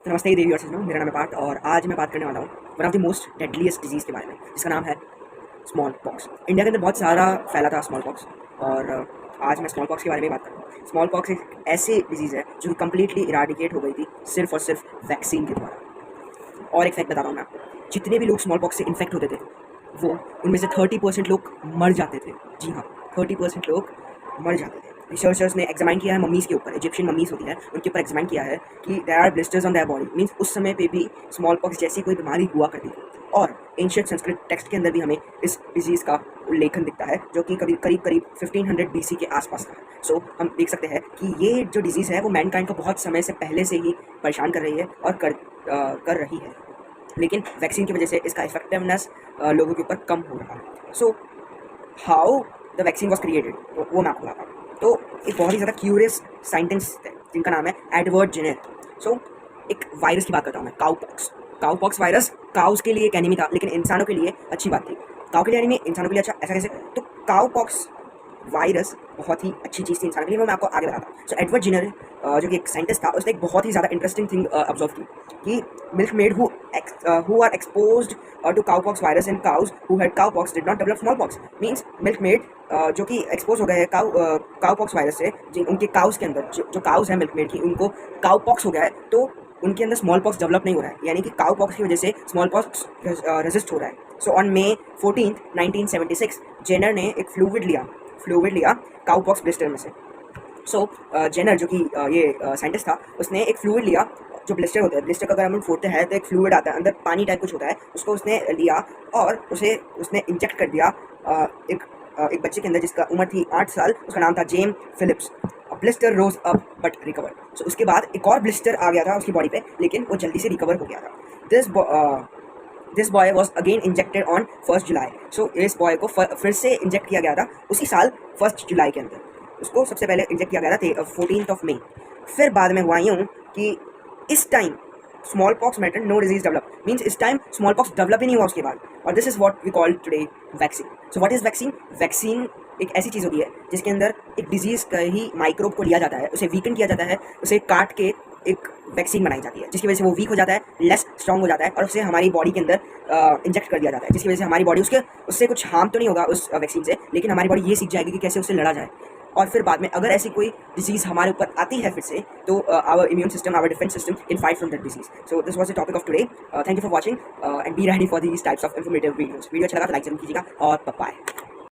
तो नमस्ते देवी और सज्जनों, मेरा नाम है पार्थ और आज मैं बात करने वाला हूँ one of the most deadliest disease के बारे में, जिसका नाम है स्मॉल पॉक्स। इंडिया के अंदर बहुत सारा फैला था स्मॉल पॉक्स और आज मैं स्मॉल पॉक्स के बारे में बात करूँगा। स्मॉल पॉक्स एक ऐसी डिजीज़ है जो कि कम्प्लीटली इराडिकेट हो गई थी सिर्फ और सिर्फ वैक्सीन के द्वारा। और एक फैक्ट बता रहा हूँ मैं आपको, जितने भी लोग स्मॉल पॉक्स से इन्फेक्ट होते थे वो उनमें से 30% लोग मर जाते थे। जी हाँ, 30% लोग मर जाते थे। रिसर्चर्स ने एग्जामाइन किया है मम्मीज़ के ऊपर, इजिप्शियन मम्मीज़ होती है उनके ऊपर एग्जामाइन किया है कि there are blisters on their body, means उस समय पे भी स्मॉल पॉक्स जैसी कोई बीमारी हुआ करती थी। और एंशिएंट संस्कृत टेक्स्ट के अंदर भी हमें इस डिजीज़ का उल्लेखन दिखता है जो कि करीब 1500 BC के आसपास का है। सो हम देख सकते हैं कि ये जो डिजीज़ है वो मैनकाइंड को बहुत समय से पहले से ही परेशान कर रही है और कर रही है, लेकिन वैक्सीन की वजह से इसका इफेक्टिवनेस लोगों के ऊपर कम हो रहा है। So how the vaccine was created, वो मैं आपको बताता हूँ। तो एक बहुत ही ज़्यादा क्यूरियस साइंटिस्ट है जिनका नाम है एडवर्ड जेनर। सो एक वायरस की बात करता हूँ मैं, काउपॉक्स वायरस काउस के लिए एक एनिमी था, लेकिन इंसानों के लिए अच्छी बात थी। काउ के लिए एनिमी, इंसानों के लिए अच्छा, ऐसा कैसे? तो काउपॉक्स वायरस बहुत ही अच्छी चीज़ थी इंसान के लिए, वो मैं आपको आगे बताता हूँ। सो एडवर्ड जिनर जो कि एक साइंटिस्ट था, उसने एक बहुत ही ज़्यादा इंटरेस्टिंग थिंग ऑब्जर्व की कि milk maid who are exposed to cowpox virus in cows who had cowpox did not develop smallpox. Means milk maid जो कि एक्सपोज हो गए हैं काउपॉक्स वायरस से, जिन उनके काउस के अंदर जो काउस है मिल्क मेड की, उनको काउपॉक्स हो गया है, तो उनके अंदर स्मॉल पॉक्स डेवलप नहीं हो रहा है, यानी कि काउ पॉक्स की वजह से स्मॉल पॉक्स रेजिस्ट हो रहा है। सो ऑन May 14, 1976 जेनर ने एक फ्लूइड लिया काउ पॉक्स ब्लिस्टर में से। सो जेनर जो कि ये साइंटिस्ट था, उसने एक फ्लूइड लिया, जो ब्लिस्टर होता है, ब्लिस्टर का अगर हम फोड़ते हैं तो एक फ्लूइड आता है, अंदर पानी टाइप कुछ होता है, उसको उसने लिया और उसने इंजेक्ट कर दिया एक बच्चे के अंदर जिसका उम्र थी 8 साल, उसका नाम था Jem Phillips. Blister rose up but recover. So उसके बाद एक और ब्लिस्टर आ गया था उसकी बॉडी पे, लेकिन वो जल्दी से रिकवर हो गया था। This boy was again injected on 1 जुलाई। सो इस बॉय को फिर से इंजेक्ट किया गया था उसी साल 1 जुलाई के अंदर। उसको सबसे पहले इंजेक्ट किया गया था 14 मई। फिर बाद में हुआ यूँ कि इस time smallpox matter no disease develop, means इस टाइम स्मॉल पॉक्स डेवलप ही नहीं हुआ उसके बाद। और this is what we call today vaccine. So what is vaccine? Vaccine एक ऐसी चीज़ होती है जिसके अंदर एक डिजीज़ का ही माइक्रोब को लिया जाता है, उसे वीकन किया जाता है, उसे काट के एक वैक्सीन बनाई जाती है, जिसकी वजह से वो वीक हो जाता है, लेस स्ट्रॉन्ग हो जाता है, और उसे हमारी बॉडी के अंदर इंजेक्ट कर दिया जाता है, जिसकी वजह से हमारी बॉडी उससे कुछ हार्म तो नहीं होगा उस वैक्सीन से, लेकिन हमारी बॉडी ये सीख जाएगी कि कैसे उससे लड़ा जाए। और फिर बाद में अगर ऐसी कोई डिजीज़ हमारे ऊपर आती है फिर से, तो our immune system, our defence system can fight from that disease. So this was the topic of today. Thank you for watching and be ready for these types of informative videos. Video अच्छा लगा तो like जरूर कीजिएगा और bye.